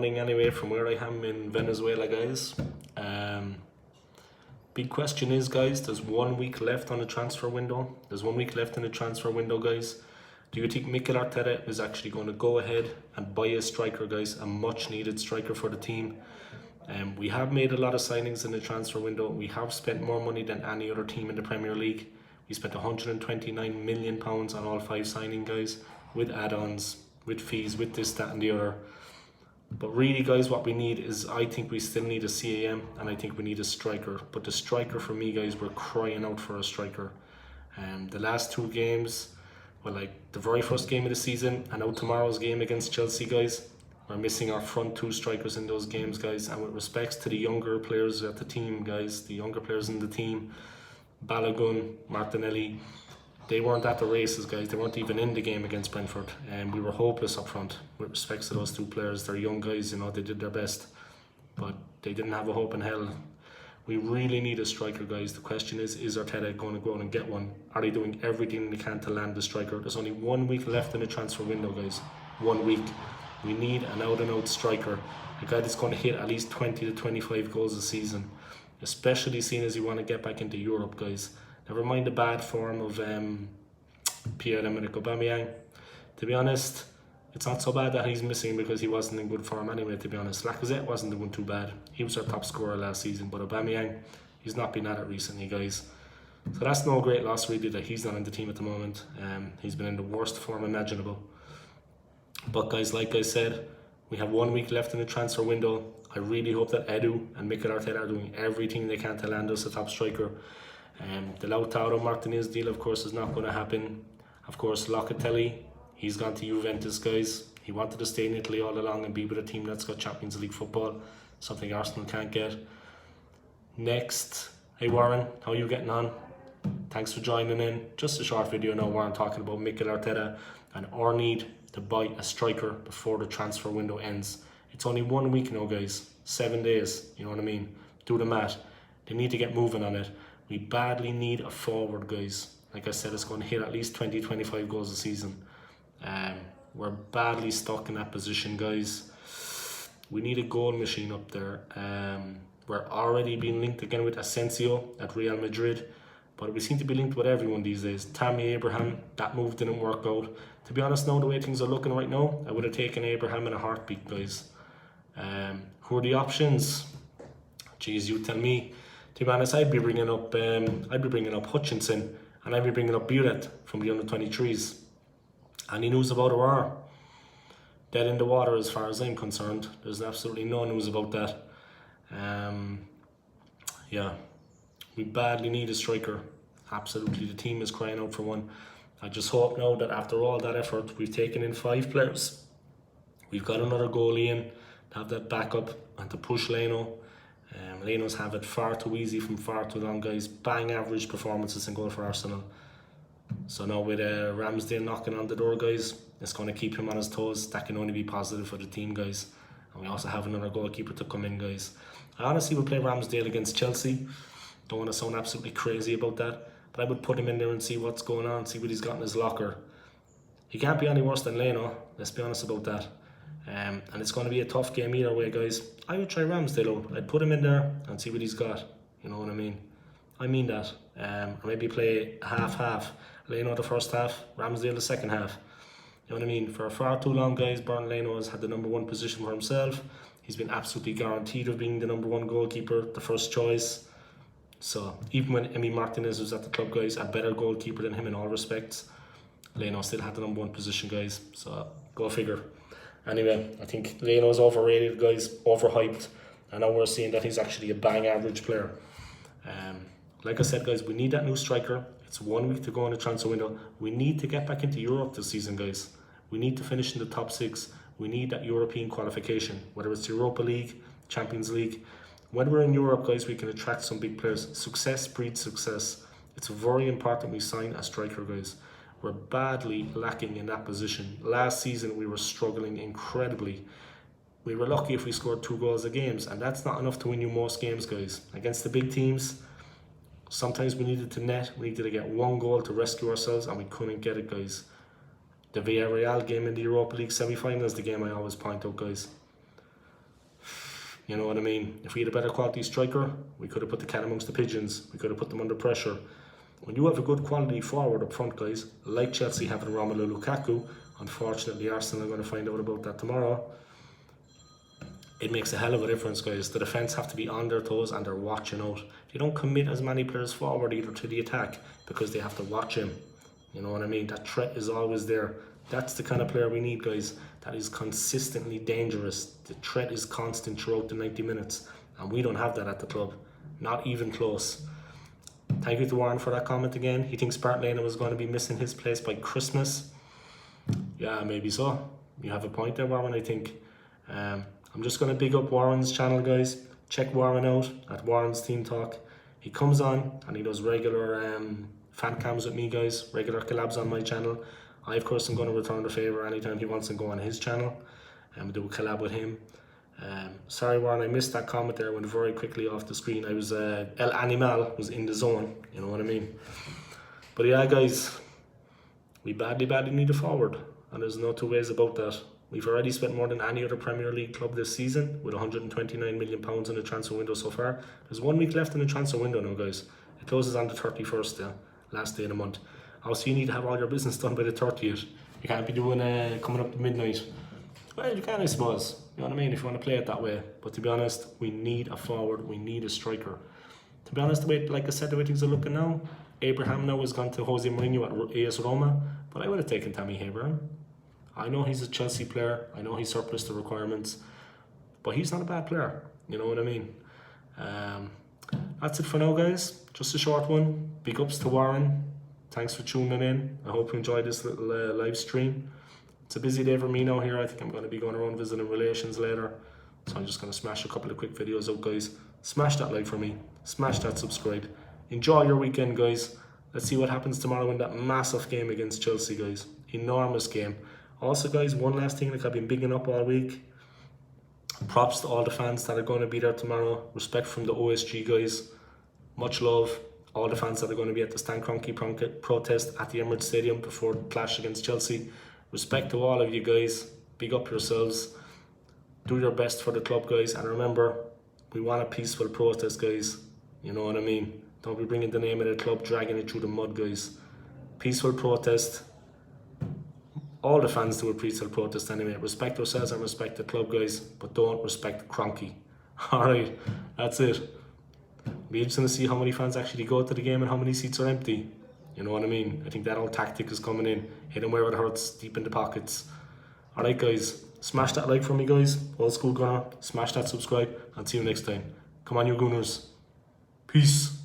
morning anyway from where I am in Venezuela, guys. Big question is, guys, there's 1 week left on the transfer window. There's 1 week left in the transfer window, guys. Do you think Mikel Arteta is actually going to go ahead and buy a striker, guys? A much needed striker for the team. We have made a lot of signings in the transfer window. We have spent more money than any other team in the Premier League. We spent £129 million on all 5 signing, guys, with add-ons, with fees, with this, that and the other. But really, guys, what we need is, I think we still need a CAM, and I think we need a striker. But the striker for me, guys, we're crying out for a striker. The last 2 games, well, like the very first game of the season and now tomorrow's game against Chelsea, guys, we're missing our front 2 strikers in those games, guys. And with respects to the younger players at the team, guys, the younger players in the team, Balogun, Martinelli, they weren't at the races, guys. They weren't even in the game against Brentford, and we were hopeless up front. With respects to those 2 players, they're young guys, you know, they did their best, but they didn't have a hope in hell. We really need a striker, guys. The question is Arteta going to go out and get one? Are they doing everything they can to land the striker? There's only 1 week left in the transfer window, guys. 1 week. We need an out-and-out striker, a guy that's going to hit at least 20 to 25 goals a season, especially seeing as you want to get back into Europe, guys. Never mind the bad form of Pierre-Emerick Aubameyang. To be honest, it's not so bad that he's missing, because he wasn't in good form anyway, to be honest. Lacazette wasn't doing too bad. He was our top scorer last season, but Aubameyang, he's not been at it recently, guys. So that's no great loss, really, that he's not in the team at the moment. He's been in the worst form imaginable. But, guys, like I said, we have 1 week left in the transfer window. I really hope that Edu and Mikel Arteta are doing everything they can to land us a top striker. The Lautaro Martinez deal, of course, is not going to happen. Of course, Locatelli, he's gone to Juventus, guys. He wanted to stay in Italy all along and be with a team that's got Champions League football, something Arsenal can't get. Next, hey Warren, how are you getting on? Thanks for joining in. Just a short video now, Warren, talking about Mikel Arteta and our need to buy a striker before the transfer window ends. It's only 1 week now, guys. 7 days, you know what I mean? Do the math. They need to get moving on it. We badly need a forward, guys. Like I said, it's going to hit at least 20-25 goals a season. We're badly stuck in that position, guys. We need a goal machine up there. We're already being linked again with Asensio at Real Madrid, but we seem to be linked with everyone these days. Tammy Abraham, that move didn't work out. To be honest, now the way things are looking right now, I would have taken Abraham in a heartbeat, guys. Who are the options? Jeez, you tell me. To be honest, I'd be bringing up Hutchinson, and I'd be bringing up Buret from the under-23s. Any news about Aurora? Dead in the water as far as I'm concerned. There's absolutely no news about that. Yeah, we badly need a striker. Absolutely, the team is crying out for one. I just hope now that after all that effort, we've taken in 5 players. We've got another goalie in to have that backup and to push Leno. Leno's have it far too easy from far too long, guys. Bang average performances in goal for Arsenal. So now with Ramsdale knocking on the door, guys, it's going to keep him on his toes. That can only be positive for the team, guys. And we also have another goalkeeper to come in, guys. I honestly would play Ramsdale against Chelsea. Don't want to sound absolutely crazy about that, but I would put him in there and see what's going on, see what he's got in his locker. He can't be any worse than Leno, let's be honest about that. And it's going to be a tough game either way, guys. I would try Ramsdale out. I'd put him in there and see what he's got. You know what I mean? I mean that. Or maybe play half-half. Leno the first half, Ramsdale the second half. You know what I mean? For far too long, guys, Bernd Leno has had the #1 position for himself. He's been absolutely guaranteed of being the #1 goalkeeper, the first choice. So even when Emi Martinez was at the club, guys, a better goalkeeper than him in all respects, Leno still had the #1 position, guys. So go figure. Anyway, I think Leno's overrated, guys, overhyped, and now we're seeing that he's actually a bang average player. Like I said, guys, we need that new striker. It's 1 week to go in the transfer window. We need to get back into Europe this season, guys. We need to finish in the top 6. We need that European qualification, whether it's Europa League, Champions League. When we're in Europe, guys, we can attract some big players. Success breeds success. It's very important we sign a striker, guys. We're badly lacking in that position. Last season, we were struggling incredibly. We were lucky if we scored 2 goals a game, and that's not enough to win you most games, guys. Against the big teams, sometimes we needed to net. We needed to get 1 goal to rescue ourselves, and we couldn't get it, guys. The Villarreal game in the Europa League semi-final is the game I always point out, guys. You know what I mean? If we had a better quality striker, we could have put the cat amongst the pigeons. We could have put them under pressure. When you have a good quality forward up front, guys, like Chelsea having Romelu Lukaku, unfortunately Arsenal are going to find out about that tomorrow, it makes a hell of a difference, guys. The defence have to be on their toes and they're watching out. They don't commit as many players forward either to the attack because they have to watch him. You know what I mean? That threat is always there. That's the kind of player we need, guys. That is consistently dangerous. The threat is constant throughout the 90 minutes. And we don't have that at the club. Not even close. Thank you to Warren for that comment again. He thinks Bart Leno was going to be missing his place by Christmas. Yeah, maybe so. You have a point there, Warren, I think. I'm just going to big up Warren's channel, guys. Check Warren out at Warren's Team Talk. He comes on and he does regular fan cams with me, guys. Regular collabs on my channel. I, of course, am going to return the favour anytime he wants to go on his channel. And we do a collab with him. Sorry, Warren, I missed that comment there. Went very quickly off the screen. I was El Animal was in the zone. You know what I mean? But yeah, guys, we badly need a forward, and there's no two ways about that. We've already spent more than any other Premier League club this season with £129 million in the transfer window so far. There's 1 week left in the transfer window now, guys. It closes on the 31st, last day of the month. Also, you need to have all your business done by the 30th. You can't be doing coming up to midnight. Well, you can, I suppose. You know what I mean? If you want to play it that way. But to be honest, we need a forward. We need a striker. To be honest, the way, like I said, the way things are looking now, Abraham now has gone to Jose Mourinho at AS Roma. But I would have taken Tammy Abraham. I know he's a Chelsea player. I know he's surplus to requirements. But he's not a bad player. You know what I mean? That's it for now, guys. Just a short one. Big ups to Warren. Thanks for tuning in. I hope you enjoyed this little live stream. It's a busy day for me now here. I think I'm going to be going around visiting relations later. So I'm just going to smash a couple of quick videos out, guys. Smash that like for me. Smash that subscribe. Enjoy your weekend, guys. Let's see what happens tomorrow in that massive game against Chelsea, guys. Enormous game. Also, guys, one last thing that I've been bigging up all week. Props to all the fans that are going to be there tomorrow. Respect from the OSG, guys. Much love. All the fans that are going to be at the Stan Kroenke protest at the Emirates Stadium before the clash against Chelsea. Respect to all of you guys. Big up yourselves. Do your best for the club, guys. And remember, we want a peaceful protest, guys. You know what I mean? Don't be bringing the name of the club, dragging it through the mud, guys. Peaceful protest. All the fans do a peaceful protest anyway. Respect yourselves and respect the club, guys. But don't respect Kroenke. Alright, that's it. Be interesting to see how many fans actually go to the game and how many seats are empty. You know what I mean? I think that old tactic is coming in. Hit them where it hurts, deep in the pockets. Alright, guys. Smash that like for me, guys. Old school gunner. Smash that subscribe. And see you next time. Come on, you Gunners. Peace.